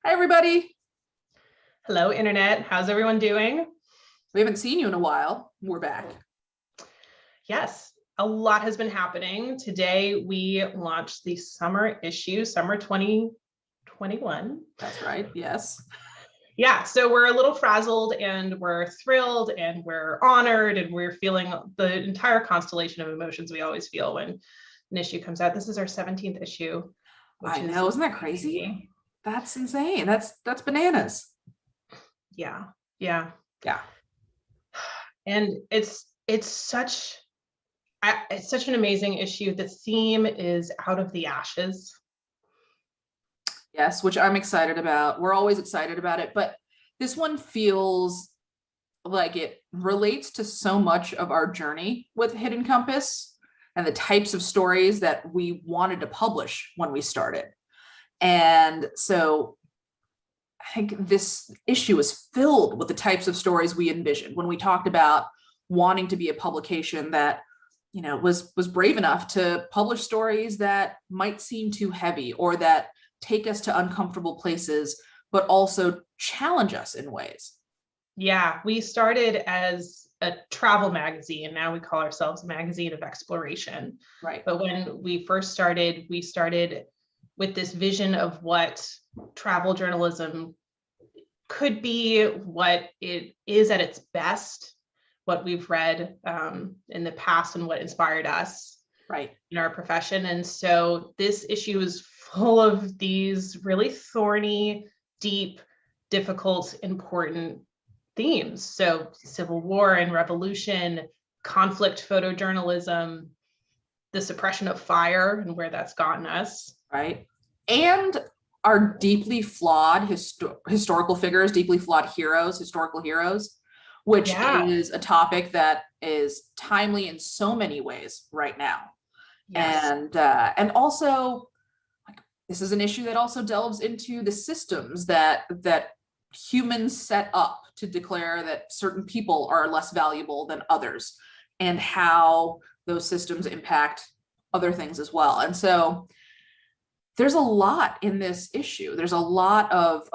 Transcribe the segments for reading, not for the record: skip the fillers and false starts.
Hi, everybody. Hello, Internet. How's everyone doing? We haven't seen you in a while. We're back. Yes, a lot has been happening. Today, we launched the summer issue, summer 2021. That's right. Yes. Yeah, so we're a little frazzled and we're thrilled and we're honored and we're feeling the entire constellation of emotions we always feel when an issue comes out. This is our 17th issue. I know. Isn't that crazy? That's insane. That's bananas. Yeah. And it's such an amazing issue. The theme is out of the ashes. Yes, which I'm excited about. We're always excited about it, but this one feels like it relates to so much of our journey with Hidden Compass and the types of stories that we wanted to publish when we started. And so I think this issue is filled with the types of stories we envisioned when we talked about wanting to be a publication that, was brave enough to publish stories that might seem too heavy or that take us to uncomfortable places, but also challenge us in ways. Yeah, we started as a travel magazine. Now we call ourselves a magazine of exploration. Right. But when we first started, we started with this vision of what travel journalism could be, what it is at its best, what we've read in the past and what inspired us in our profession. And so this issue is full of these really thorny, deep, difficult, important themes. So civil war and revolution, conflict photojournalism, the suppression of fire and where that's gotten us. Right. And our deeply flawed historical figures, deeply flawed heroes, historical heroes, which is a topic that is timely in so many ways right now. Yes. And also, this is an issue that also delves into the systems that humans set up to declare that certain people are less valuable than others, and how those systems impact other things as well. And so there's a lot in this issue. There's a lot of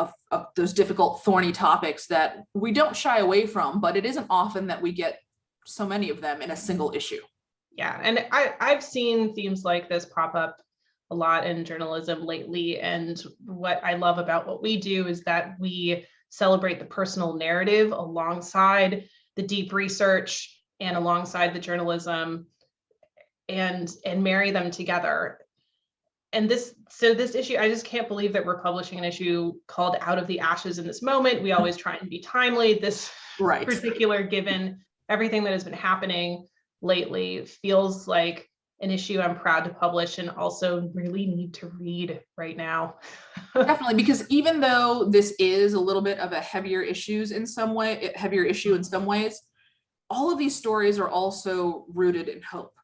those difficult, thorny topics that we don't shy away from, but it isn't often that we get so many of them in a single issue. Yeah, and I've seen themes like this pop up a lot in journalism lately. And what I love about what we do is that we celebrate the personal narrative alongside the deep research and alongside the journalism and marry them together. And this issue, I just can't believe that we're publishing an issue called Out of the Ashes in this moment. We always try and be timely. This particular, given everything that has been happening lately, feels like an issue I'm proud to publish and also really need to read right now. Definitely, because even though this is a little bit of a heavier issue in some ways, all of these stories are also rooted in hope.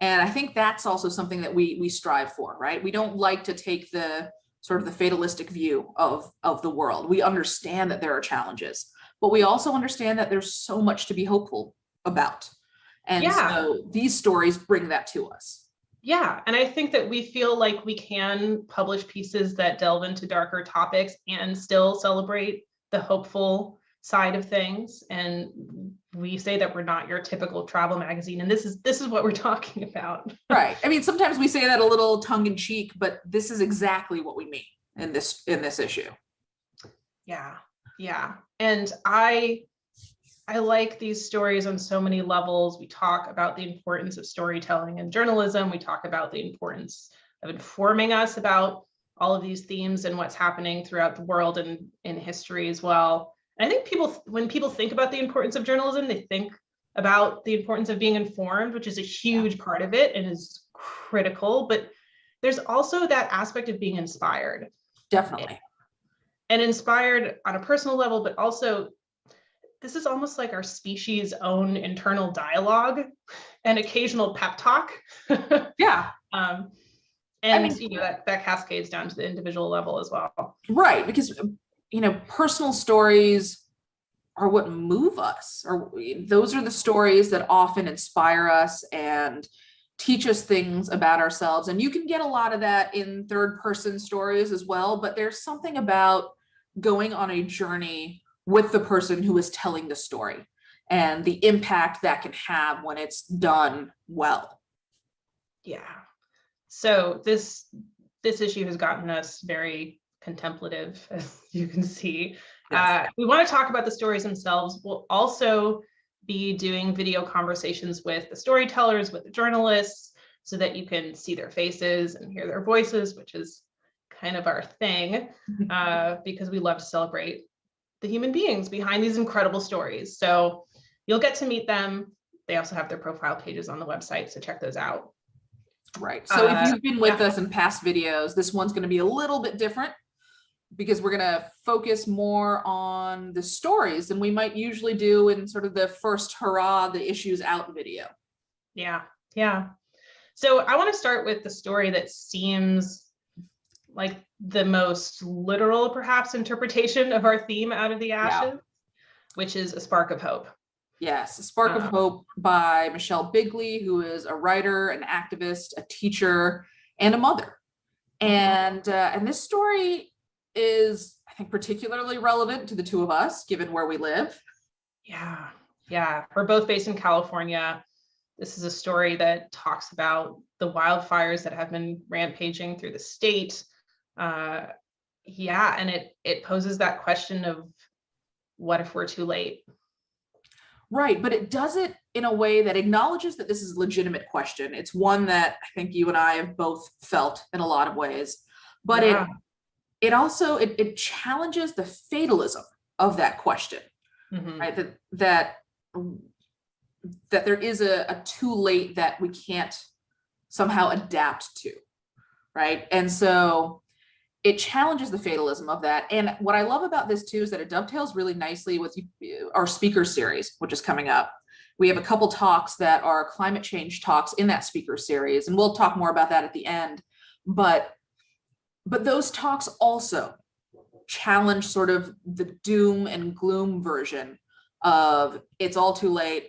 And I think that's also something that we strive for, right? We don't like to take the sort of the fatalistic view of the world. We understand that there are challenges, but we also understand that there's so much to be hopeful about. And so these stories bring that to us. Yeah, and I think that we feel like we can publish pieces that delve into darker topics and still celebrate the hopeful side of things. And we say that we're not your typical travel magazine, and this is what we're talking about. Right. I mean, sometimes we say that a little tongue in cheek, but this is exactly what we mean in this issue. Yeah. And I like these stories on so many levels. We talk about the importance of storytelling and journalism. We talk about the importance of informing us about all of these themes and what's happening throughout the world and in history as well. And I think when people think about the importance of journalism, they think about the importance of being informed, which is a huge part of it and is critical. But there's also that aspect of being inspired. Definitely. And inspired on a personal level, but also this is almost like our species' own internal dialogue and occasional pep talk. Yeah. That cascades down to the individual level as well. Right, because personal stories are what move us, or those are the stories that often inspire us and teach us things about ourselves. And you can get a lot of that in third person stories as well, but there's something about going on a journey with the person who is telling the story and the impact that can have when it's done well. Yeah. So this issue has gotten us very contemplative, as you can see. Yes. We want to talk about the stories themselves. We'll also be doing video conversations with the storytellers, with the journalists, so that you can see their faces and hear their voices, which is kind of our thing, because we love to celebrate the human beings behind these incredible stories. So you'll get to meet them. They also have their profile pages on the website, so check those out. Right. So if you've been with us in past videos, this one's going to be a little bit different because we're going to focus more on the stories than we might usually do in sort of the first hurrah, the issues out video. Yeah. Yeah. So I want to start with the story that seems like the most literal, perhaps, interpretation of our theme, Out of the Ashes, which is A Spark of Hope. Yes, A Spark of Hope by Michelle Bigley, who is a writer, an activist, a teacher, and a mother. And this story is, I think, particularly relevant to the two of us, given where we live. Yeah, yeah. We're both based in California. This is a story that talks about the wildfires that have been rampaging through the state. Yeah, and it poses that question of, what if we're too late? Right, but it does it in a way that acknowledges that this is a legitimate question. It's one that I think you and I have both felt in a lot of ways, but it also it challenges the fatalism of that question, right? That there is a too late that we can't somehow adapt to, right? And so it challenges the fatalism of that. And what I love about this too is that it dovetails really nicely with our speaker series, which is coming up. We have a couple talks that are climate change talks in that speaker series, and we'll talk more about that at the end. But those talks also challenge sort of the doom and gloom version of it's all too late,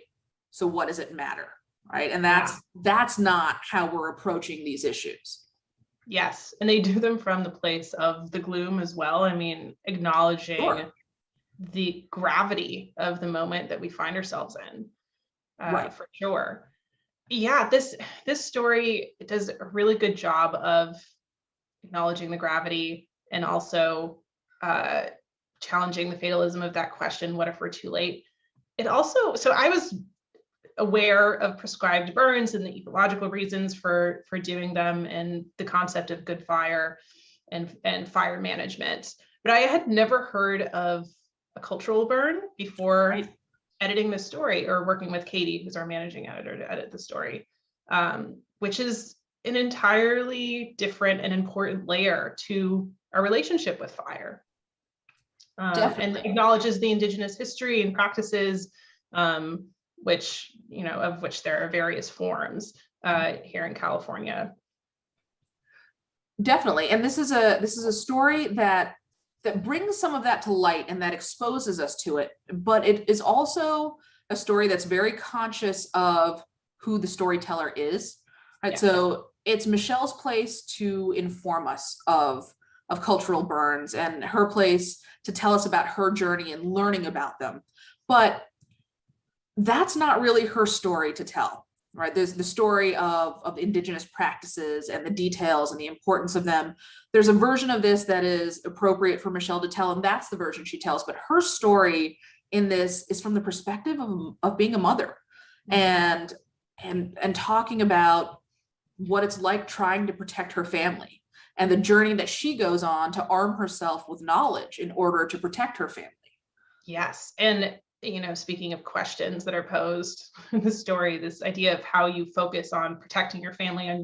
so what does it matter, right? And that's not how we're approaching these issues. Yes, and they do them from the place of the gloom as well. I mean, acknowledging the gravity of the moment that we find ourselves in, for sure. Yeah, this story does a really good job of acknowledging the gravity and also challenging the fatalism of that question, what if we're too late? It also, so I was aware of prescribed burns and the ecological reasons for doing them and the concept of good fire and fire management, but I had never heard of a cultural burn before editing this story or working with Katie, who's our managing editor, to edit the story, which is an entirely different and important layer to our relationship with fire, and acknowledges the indigenous history and practices, which, you know, of which there are various forms here in California. Definitely. And this is a story that brings some of that to light and that exposes us to it, but it is also a story that's very conscious of who the storyteller is, right? So it's Michelle's place to inform us of cultural burns and her place to tell us about her journey and learning about them. But that's not really her story to tell, right? There's the story of indigenous practices and the details and the importance of them. There's a version of this that is appropriate for Michelle to tell, and that's the version she tells. But her story in this is from the perspective of being a mother and talking about what it's like trying to protect her family and the journey that she goes on to arm herself with knowledge in order to protect her family. Yes. And, you know, speaking of questions that are posed in the story, this idea of how you focus on protecting your family on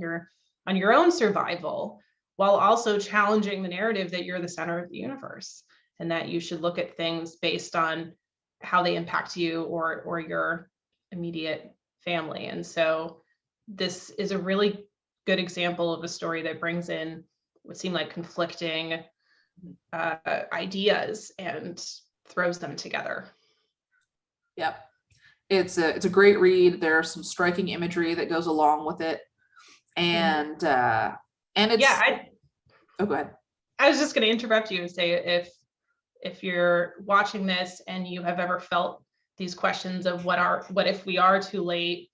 your own survival, while also challenging the narrative that you're the center of the universe and that you should look at things based on how they impact you or your immediate family. And so this is a really good example of a story that brings in what seem like conflicting ideas and throws them together. Yep. It's a great read. There's some striking imagery that goes along with it. And it's, yeah, oh, go ahead. I was just going to interrupt you and say, if you're watching this and you have ever felt these questions of what if we are too late,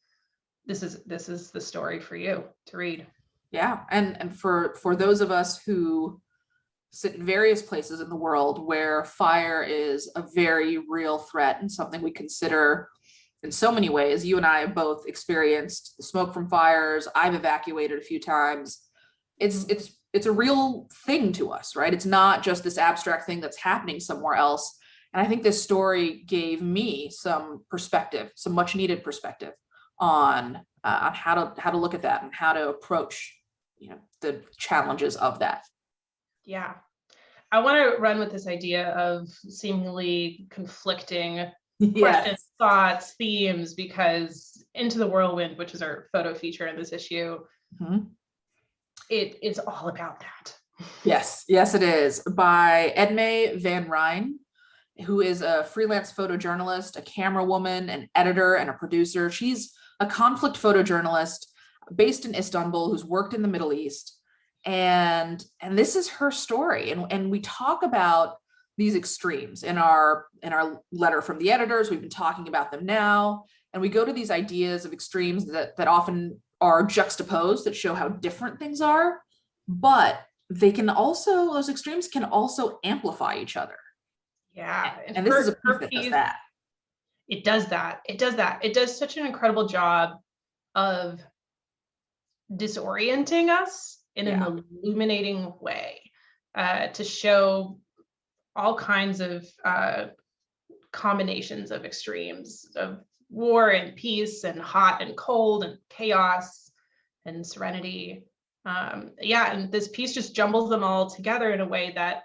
this is the story for you to read. Yeah, and for those of us who sit in various places in the world where fire is a very real threat and something we consider in so many ways. You and I have both experienced the smoke from fires. I've evacuated a few times. It's a real thing to us, right? It's not just this abstract thing that's happening somewhere else. And I think this story gave me some perspective, some much needed perspective on how to look at that and how to approach, the challenges of that. Yeah. I want to run with this idea of seemingly conflicting questions, thoughts, themes, because Into the Whirlwind, which is our photo feature in this issue, it is all about that. Yes, it is, by Edme Van Rijn, who is a freelance photojournalist, a camera woman, an editor, and a producer. She's a conflict photojournalist based in Istanbul who's worked in the Middle East. And this is her story. And we talk about these extremes in our letter from the editors. We've been talking about them now. And we go to these ideas of extremes that often are juxtaposed, that show how different things are, but those extremes can also amplify each other. Yeah. And this is a piece that does that. It does that. It does such an incredible job of disorienting us in an illuminating way, to show all kinds of combinations of extremes of war and peace and hot and cold and chaos and serenity. And this piece just jumbles them all together in a way that,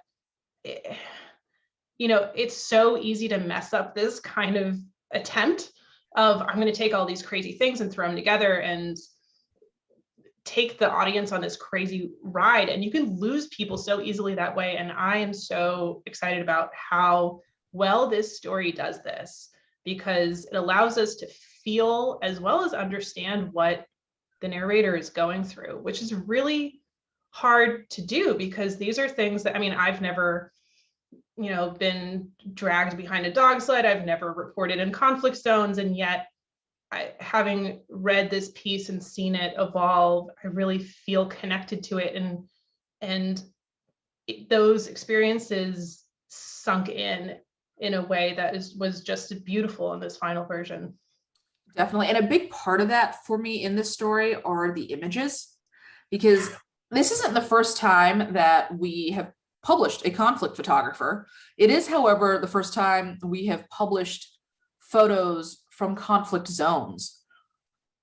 it's so easy to mess up this kind of attempt of, I'm going to take all these crazy things and throw them together and take the audience on this crazy ride, and you can lose people so easily that way. And I am so excited about how well this story does this, because it allows us to feel as well as understand what the narrator is going through, which is really hard to do, because these are things that, I've never been dragged behind a dog sled. I've never reported in conflict zones, and yet having read this piece and seen it evolve, I really feel connected to it, and those experiences sunk in a way that was just beautiful in this final version. Definitely. And a big part of that for me in this story are the images, because this isn't the first time that we have published a conflict photographer. It is, however, the first time we have published photos from conflict zones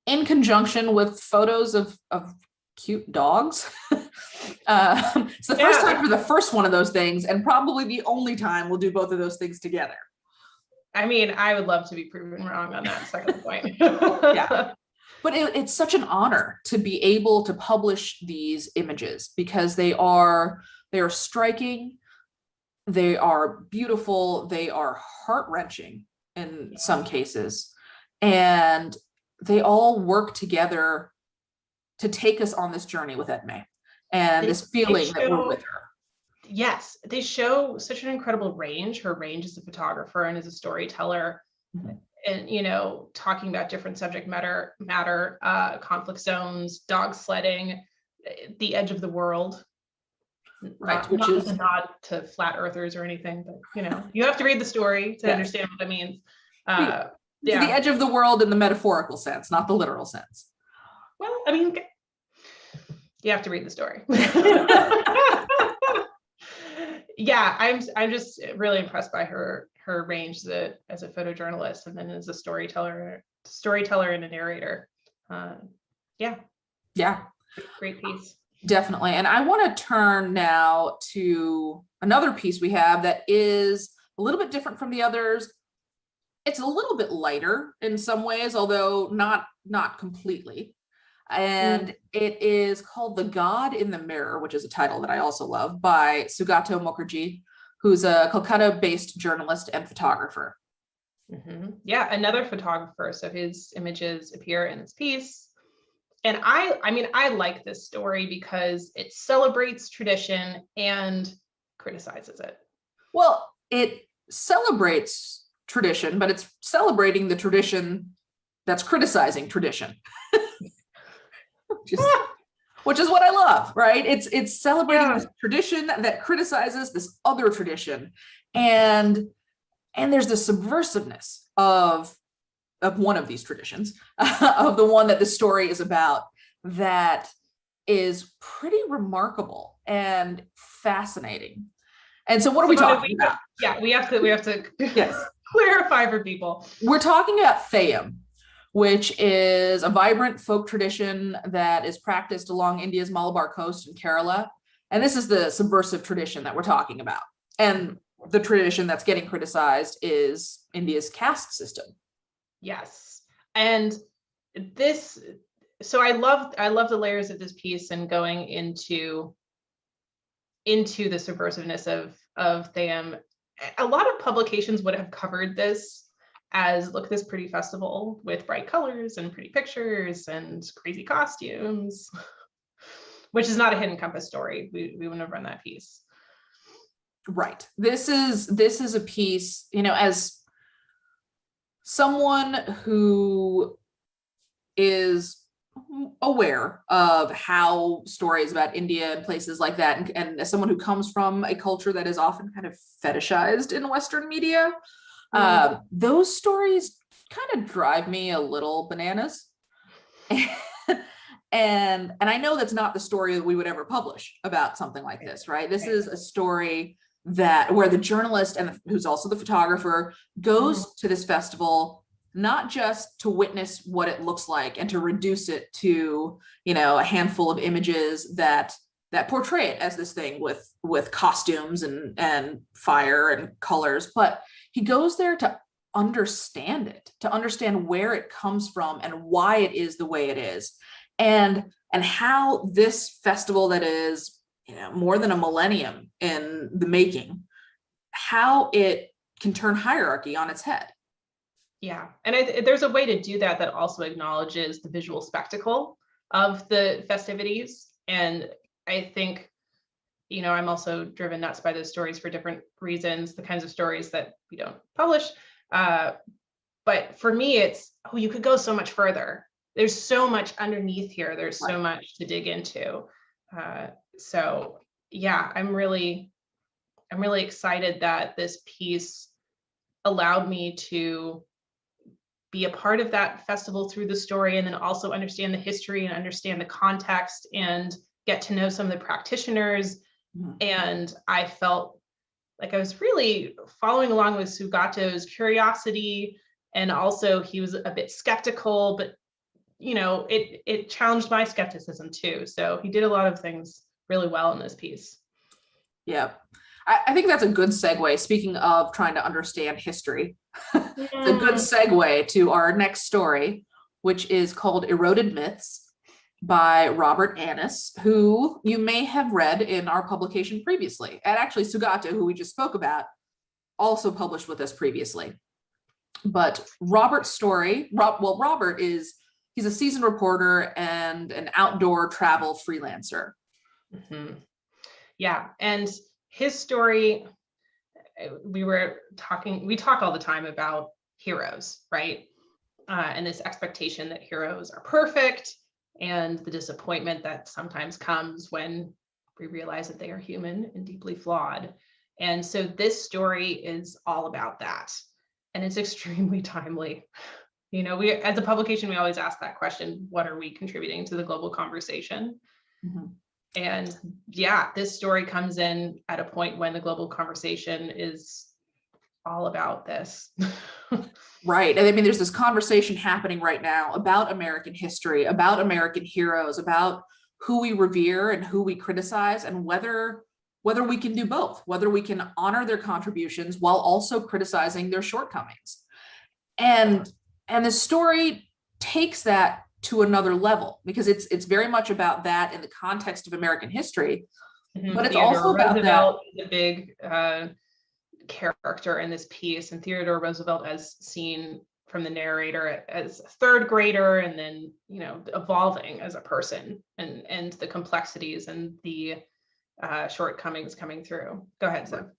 in conjunction with photos of cute dogs. It's the first time for the first one of those things, and probably the only time we'll do both of those things together. I would love to be proven wrong on that second point. Yeah. But it's such an honor to be able to publish these images, because they are striking, they are beautiful, they are heart-wrenching in some cases, and they all work together to take us on this journey with Edme and this feeling that we're with her. Yes, they show such an incredible range. Her range as a photographer and as a storyteller, and talking about different subject matter, conflict zones, dog sledding, the edge of the world. Right, which is a nod to flat earthers or anything, but you have to read the story to understand what it means. The edge of the world in the metaphorical sense, not the literal sense. Well, you have to read the story. Yeah, I'm just really impressed by her range as a photojournalist, and then as a storyteller and a narrator. Great piece. Definitely. And I want to turn now to another piece we have that is a little bit different from the others. It's a little bit lighter in some ways, although not completely. And it is called The God in the Mirror, which is a title that I also love, by Sugato Mukherjee, who's a Kolkata-based journalist and photographer. Yeah, another photographer. So his images appear in this piece. And I like this story because it celebrates tradition and criticizes it. Well, it celebrates tradition, but it's celebrating the tradition that's criticizing tradition. Which is what I love, right? It's celebrating this tradition that criticizes this other tradition. And there's the subversiveness of one of these traditions, of the one that the story is about, that is pretty remarkable and fascinating. And so what are we talking about? Yeah, we have to yes. clarify for people. We're talking about Theyyam, which is a vibrant folk tradition that is practiced along India's Malabar coast in Kerala. And this is the subversive tradition that we're talking about. And the tradition that's getting criticized is India's caste system. Yes. And this, so I love the layers of this piece and going into the subversiveness of Theyyam. A lot of publications would have covered this as, look, this pretty festival with bright colors and pretty pictures and crazy costumes, which is not a Hidden Compass story. We wouldn't have run that piece. Right. This is a piece, as someone who is aware of how stories about India and places like that, and as someone who comes from a culture that is often kind of fetishized in Western media, those stories kind of drive me a little bananas. And I know that's not the story that we would ever publish about something like this, right? This is a story where the journalist, and who's also the photographer, goes to this festival not just to witness what it looks like and to reduce it to, a handful of images that portray it as this thing with costumes and fire and colors, but he goes there to understand it, to understand where it comes from and why it is the way it is, and how this festival that is, more than a millennium in the making, how it can turn hierarchy on its head. Yeah, and there's a way to do that also acknowledges the visual spectacle of the festivities. And I think, I'm also driven nuts by those stories for different reasons, the kinds of stories that we don't publish. But for me, it's, you could go so much further. There's so much underneath here. There's so much to dig into. So yeah, I'm really excited that this piece allowed me to be a part of that festival through the story, and then also understand the history and understand the context and get to know some of the practitioners. And I felt like I was really following along with Sugato's curiosity, and also he was a bit skeptical, but it challenged my skepticism too. So he did a lot of things really well in this piece. Yeah. I think that's a good segue. Speaking of trying to understand history, it's a good segue to our next story, which is called Eroded Myths by Robert Annis, who you may have read in our publication previously. And actually Sugato, who we just spoke about, also published with us previously. But Robert's story, Robert he's a seasoned reporter and an outdoor travel freelancer. Yeah, and his story, we talk all the time about heroes, right? And this expectation that heroes are perfect, and the disappointment that sometimes comes when we realize that they are human and deeply flawed. And so this story is all about that. And it's extremely timely. We, as a publication, we always ask that question: what are we contributing to the global conversation? And yeah, this story comes in at a point when the global conversation is all about this. Right. And I mean, there's this conversation happening right now about American history, about American heroes, about who we revere and who we criticize, and whether we can do both, whether we can honor their contributions while also criticizing their shortcomings. And the story takes that to another level, because it's very much about that in the context of American history, but it's also about Roosevelt is a big character in this piece, and Theodore Roosevelt as seen from the narrator as a third grader, and then evolving as a person, and the complexities and the shortcomings coming through. Go ahead, Sim.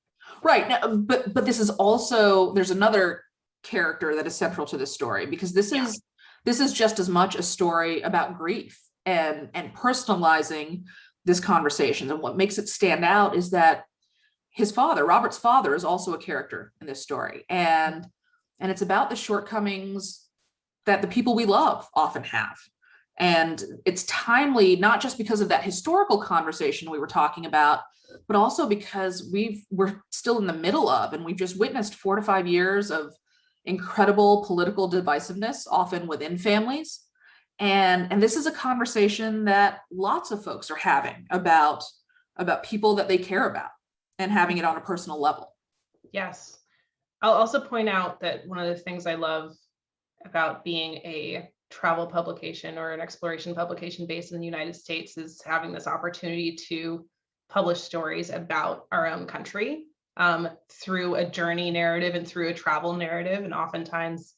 Right. Now, but this is also, there's another character that is central to this story, because this is just as much a story about grief and personalizing this conversation. And what makes it stand out is that his father, Robert's father, is also a character in this story. And it's about the shortcomings that the people we love often have. And it's timely, not just because of that historical conversation we were talking about, but also because we're still in the middle of, and we've just witnessed 4 to 5 years of incredible political divisiveness, often within families. And this is a conversation that lots of folks are having about people that they care about, and having it on a personal level. Yes. I'll also point out that one of the things I love about being a travel publication or an exploration publication based in the United States is having this opportunity to publish stories about our own country through a journey narrative and through a travel narrative. And oftentimes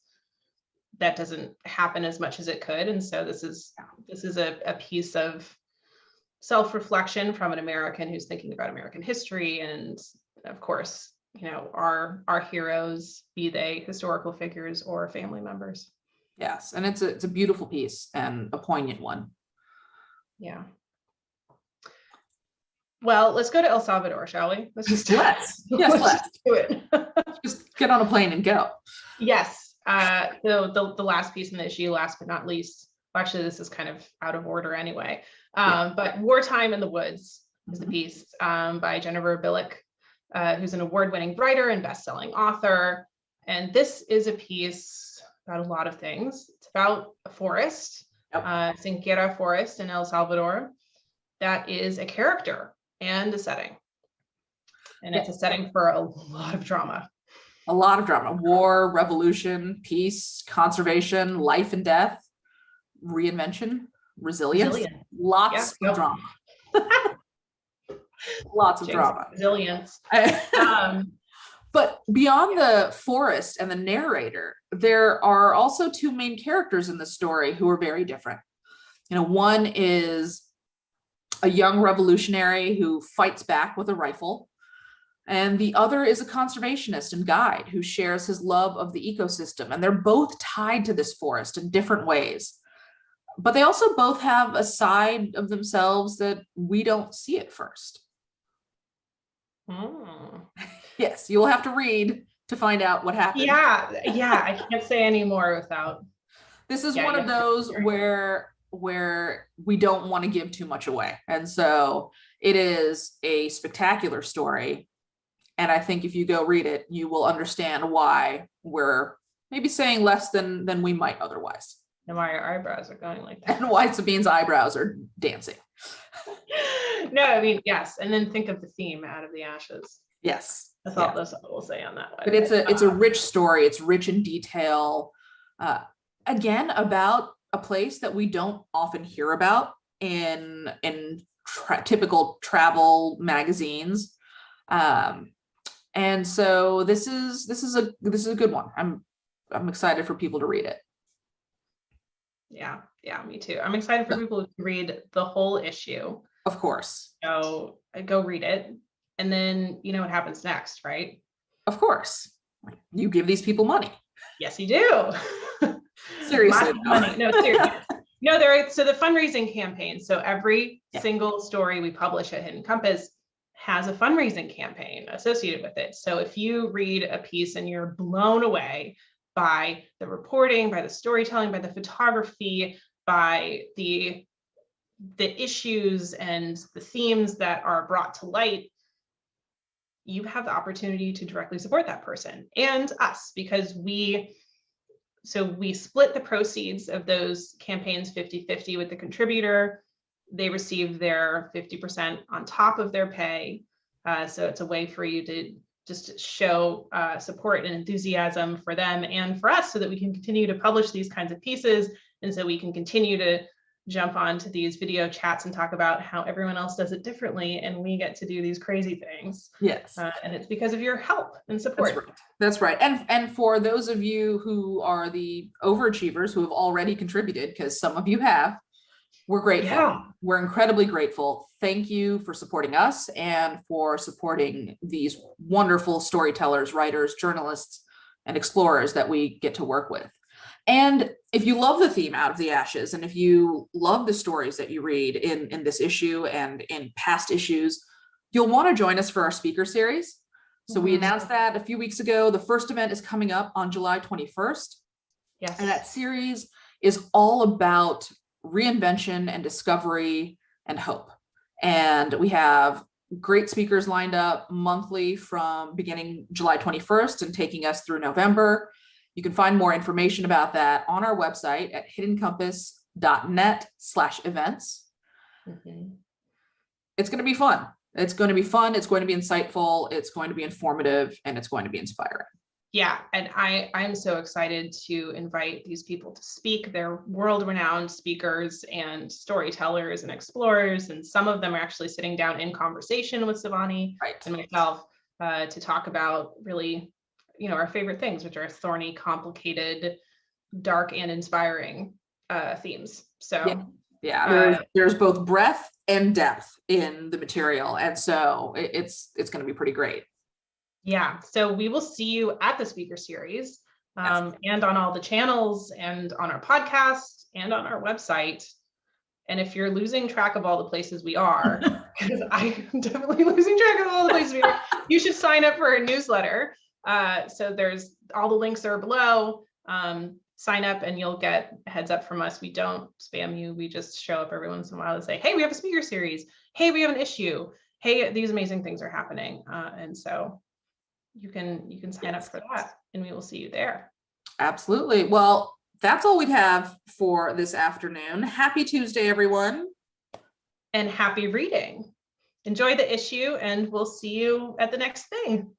that doesn't happen as much as it could. And so this is a piece of self-reflection from an American who's thinking about American history. And of course, our heroes, be they historical figures or family members. Yes, and it's a beautiful piece and a poignant one. Yeah. Well, let's go to El Salvador, shall we? Let's do it. Just get on a plane and go. Yes. The last piece in the issue, last but not least, actually, this is kind of out of order anyway. But Wartime in the Woods is the piece by Jennifer Billick, who's an award-winning writer and best-selling author. And this is a piece about a lot of things. It's about a forest, Sinquera Forest in El Salvador, that is a character and a setting. And it's a setting for a lot of drama. A lot of drama: war, revolution, peace, conservation, life and death, reinvention, resilience. Lots of drama. Lots of drama. Resilience. But beyond the forest and the narrator, there are also 2 main characters in the story who are very different. One is a young revolutionary who fights back with a rifle, and the other is a conservationist and guide who shares his love of the ecosystem. And they're both tied to this forest in different ways, but they also both have a side of themselves that we don't see at first. Yes, you will have to read to find out what happened. Yeah, I can't say any more without. This is one of those where we don't want to give too much away. And so it is a spectacular story. And I think if you go read it, you will understand why we're maybe saying less than we might otherwise. And why your eyebrows are going like that. And why Sabine's eyebrows are dancing. No, I mean, yes. And then think of the theme, Out of the Ashes. Yes. That's all we'll say on that one. But it's a rich story. It's rich in detail. Again, about a place that we don't often hear about in typical travel magazines. And so this is a good one. I'm excited for people to read it. Yeah, me too. I'm excited for people to read the whole issue. Of course. So go read it. And then you know what happens next, right? Of course. You give these people money. Yes, you do. Seriously. Money. No, seriously. No, so the fundraising campaign. So every single story we publish at Hidden Compass has a fundraising campaign associated with it. So if you read a piece and you're blown away by the reporting, by the storytelling, by the photography, by the issues and the themes that are brought to light, you have the opportunity to directly support that person and us, because we split the proceeds of those campaigns 50-50 with the contributor. They receive their 50% on top of their pay. So it's a way for you to just show support and enthusiasm for them and for us, so that we can continue to publish these kinds of pieces, and so we can continue to jump onto these video chats and talk about how everyone else does it differently, and we get to do these crazy things. Yes. And it's because of your help and support. That's right. And for those of you who are the overachievers who have already contributed, because some of you have, We're grateful. Yeah. We're incredibly grateful. Thank you for supporting us and for supporting these wonderful storytellers, writers, journalists, and explorers that we get to work with. And if you love the theme Out of the Ashes, and if you love the stories that you read in this issue and in past issues, you'll want to join us for our speaker series. So we announced that a few weeks ago. The first event is coming up on July 21st. Yes. And that series is all about reinvention and discovery and hope. And we have great speakers lined up monthly from beginning July 21st and taking us through November. You can find more information about that on our website at hiddencompass.net/events. It's going to be fun. It's going to be fun. It's going to be insightful. It's going to be informative, and it's going to be inspiring. Yeah, and I'm so excited to invite these people to speak. They're world-renowned speakers and storytellers and explorers, and some of them are actually sitting down in conversation with Sivani and myself to talk about really, our favorite things, which are thorny, complicated, dark, and inspiring themes. So there's both breadth and depth in the material, and so it's going to be pretty great. Yeah, so we will see you at the speaker series and on all the channels and on our podcast and on our website. And if you're losing track of all the places we are, because I'm definitely losing track of all the places we are, you should sign up for our newsletter. So there's all the links are below. Sign up and you'll get a heads up from us. We don't spam you. We just show up every once in a while and say, hey, we have a speaker series. Hey, we have an issue. Hey, these amazing things are happening. And so you can sign up for that and we will see you there. Absolutely. Well, that's all we'd have for this afternoon. Happy Tuesday, everyone. And happy reading. Enjoy the issue and we'll see you at the next thing.